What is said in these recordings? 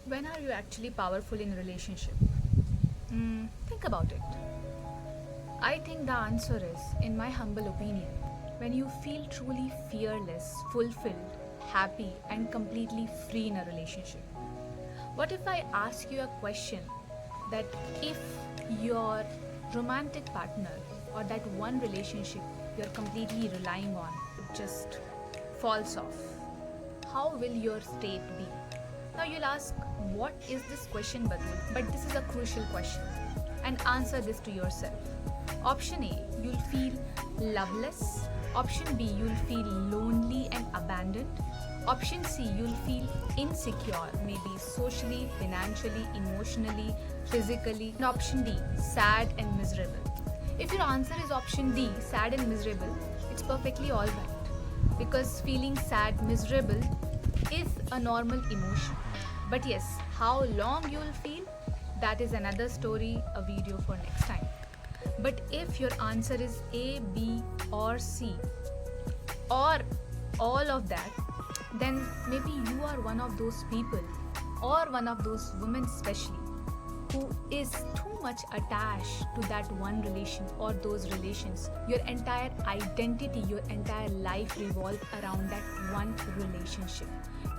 When are you actually powerful in a relationship? Think about it. I think the answer is, in my humble opinion, when you feel truly fearless, fulfilled, happy, and completely free in a relationship. What if I ask you a question that if your romantic partner or that one relationship you're completely relying on just falls off, how will your state be? Now you'll ask, what is this question, Badul? But this is a crucial question. And answer this to yourself. Option A, you'll feel loveless. Option B, you'll feel lonely and abandoned. Option C, you'll feel insecure, maybe socially, financially, emotionally, physically. And option D, sad and miserable. If your answer is option D, sad and miserable, it's perfectly alright. Because feeling sad, miserable is a normal emotion. But yes, how long you'll feel, that is another story, a video for next time. But if your answer is A, B, or C, or all of that, then maybe you are one of those people, or one of those women especially, who is too much attached to that one relation or those relations. Your entire identity, your entire life revolves around that one relationship.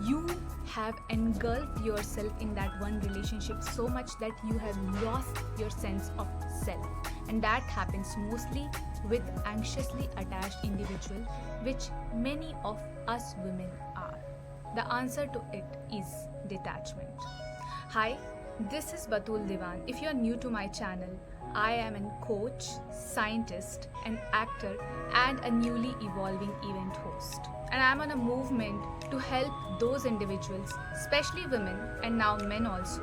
You have engulfed yourself in that one relationship so much that you have lost your sense of self. And that happens mostly with anxiously attached individual, which many of us women are. The answer to it is detachment. Hi, this is Batul Diwan. If you are new to my channel, I am a coach, scientist, an actor, and a newly evolving event host. And I am on a movement to help those individuals, especially women and now men also,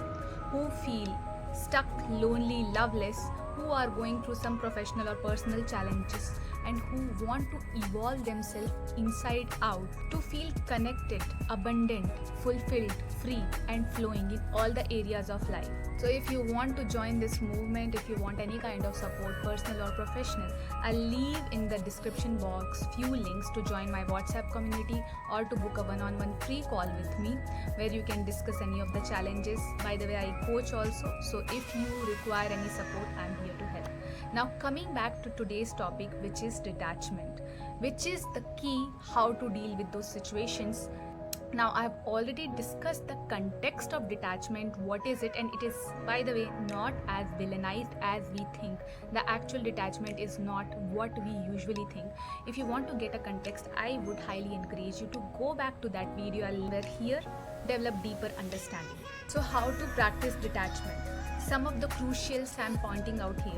who feel stuck, lonely, loveless, who are going through some professional or personal challenges, and who want to evolve themselves inside out to feel connected, abundant, fulfilled, free, and flowing in all the areas of life. So if you want to join this movement, if you want any kind of support, personal or professional, I'll leave in the description box few links to join my WhatsApp community or to book a one-on-one free call with me where you can discuss any of the challenges. By the way, I coach also, so if you require any support, I'm here to help. Now coming back to today's topic, which is detachment, which is the key how to deal with those situations. Now I've already discussed the context of detachment, what is it, and it is, by the way, not as villainized as we think. The actual detachment is not what we usually think. If you want to get a context, I would highly encourage you to go back to that video. I'll here develop deeper understanding. So how to practice detachment? Some of the crucials I'm pointing out here.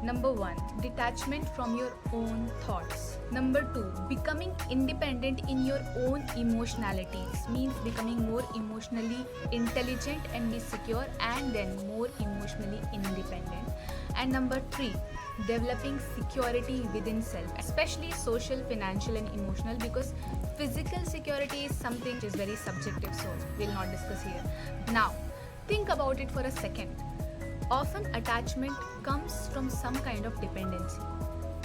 Number 1, detachment from your own thoughts. Number 2, becoming independent in your own emotionalities, means becoming more emotionally intelligent and be secure, and then more emotionally independent. And number 3, developing security within self, especially social, financial, and emotional, because physical security is something which is very subjective, so we'll not discuss here. Now, think about it for a second. Often attachment comes from some kind of dependency.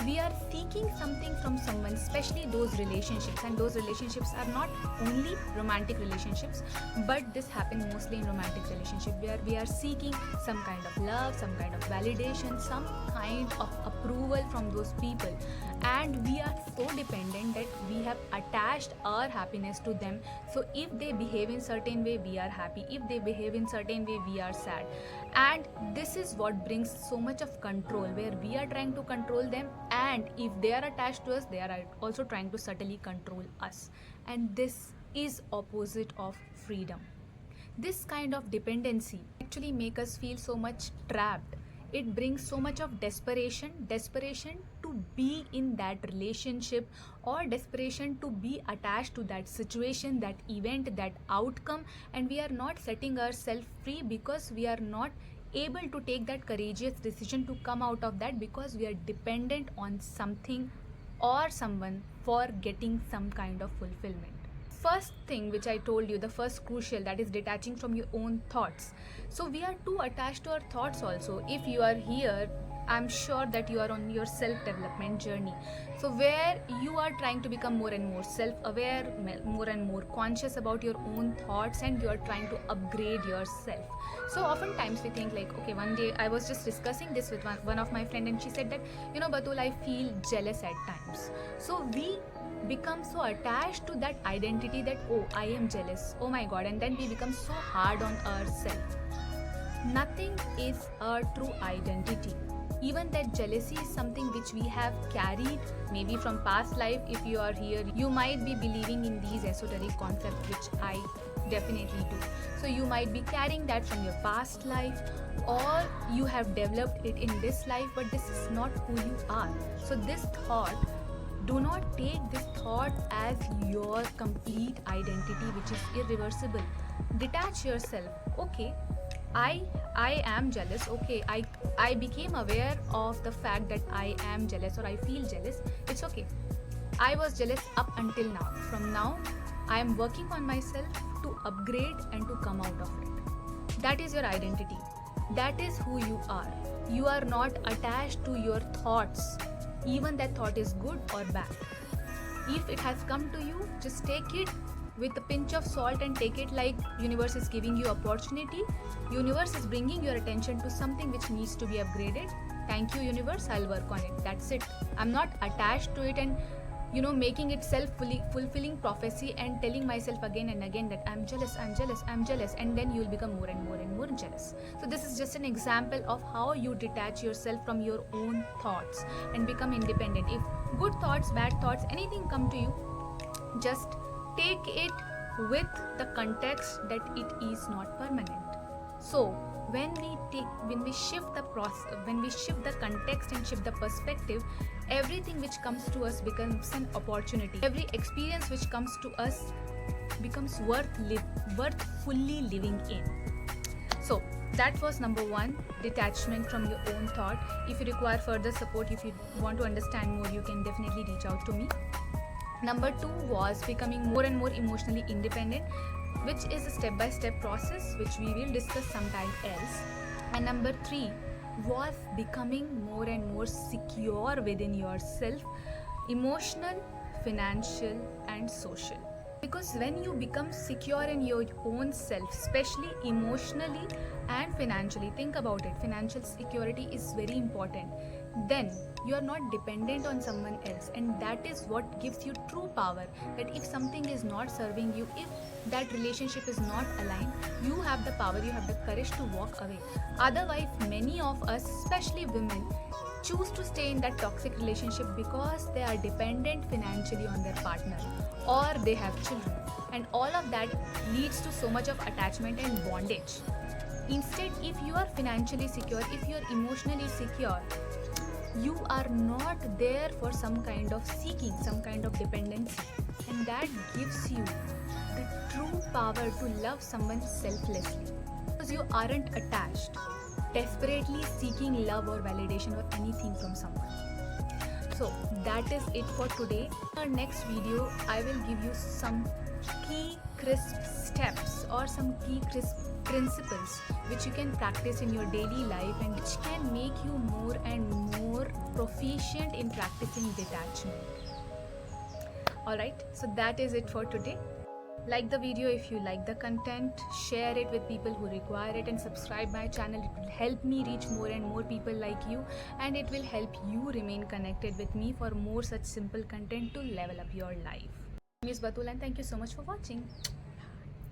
We are seeking something from someone, especially those relationships, and those relationships are not only romantic relationships, but this happens mostly in romantic relationships where we are seeking some kind of love, some kind of validation, some kind of approval from those people, and we are so dependent that we have attached our happiness to them. So if they behave in certain way, we are happy. If they behave in certain way, we are sad. And this is what brings so much of control, where we are trying to control them, and if they are attached to us, they are also trying to subtly control us. And this is opposite of freedom. This kind of dependency actually make us feel so much trapped. It brings so much of desperation to be in that relationship, or desperation to be attached to that situation, that event, that outcome, and we are not setting ourselves free because we are not able to take that courageous decision to come out of that, because we are dependent on something or someone for getting some kind of fulfillment. First thing which I told you, the first crucial, that is detaching from your own thoughts. So we are too attached to our thoughts also. If you are here I'm sure that you are on your self-development journey. So where you are trying to become more and more self-aware, more and more conscious about your own thoughts, and you are trying to upgrade yourself. So oftentimes we think like, okay, one day I was just discussing this with one of my friend, and she said that, Batul, I feel jealous at times. So we become so attached to that identity that, oh, I am jealous, oh my god, and then we become so hard on ourselves. Nothing is a true identity. Even that jealousy is something which we have carried maybe from past life. If you are here, you might be believing in these esoteric concepts, which I definitely do. So you might be carrying that from your past life, or you have developed it in this life, but this is not who you are. So this thought, do not take this thought as your complete identity, which is irreversible. Detach yourself. Okay, I am jealous. Okay, I became aware of the fact that I am jealous or I feel jealous. It's okay. I was jealous up until now. From now, I am working on myself to upgrade and to come out of it. That is your identity. That is who you are. You are not attached to your thoughts, even that thought is good or bad. If it has come to you, just take it with a pinch of salt and take it like universe is giving you opportunity. Universe is bringing your attention to something which needs to be upgraded. Thank you, universe, I'll work on it. That's it. I'm not attached to it and making it self-fulfilling prophecy and telling myself again and again that I'm jealous, and then you'll become more and more and more jealous. So this is just an example of how you detach yourself from your own thoughts and become independent. If good thoughts, bad thoughts, anything come to you, just take it with the context that it is not permanent. So when we shift the context and shift the perspective, everything which comes to us becomes an opportunity. Every experience which comes to us becomes worth fully living in. So that was number 1, detachment from your own thought. If you require further support, if you want to understand more, you can definitely reach out to me. Number 2 was becoming more and more emotionally independent, which is a step-by-step process which we will discuss sometime else. And number 3 was becoming more and more secure within yourself, emotional, financial, and social. Because when you become secure in your own self, especially emotionally and financially, think about it, financial security is very important. Then you are not dependent on someone else, and that is what gives you true power. That if something is not serving you, if that relationship is not aligned, you have the power, you have the courage to walk away. Otherwise, many of us, especially women, choose to stay in that toxic relationship because they are dependent financially on their partner, or they have children, and all of that leads to so much of attachment and bondage. Instead, if you are financially secure, if you are emotionally secure, you are not there for some kind of seeking, some kind of dependency, and that gives you the true power to love someone selflessly, because you aren't attached, desperately seeking love or validation or anything from someone. So that is it for today. In our next video, I will give you some key crisp steps or some key crisp principles which you can practice in your daily life and which can make you more and more proficient in practicing detachment. Alright, so that is it for today. Like the video if you like the content, share it with people who require it, and subscribe my channel. It will help me reach more and more people like you, and it will help you remain connected with me for more such simple content to level up your life. My name is Batul, and thank you so much for watching.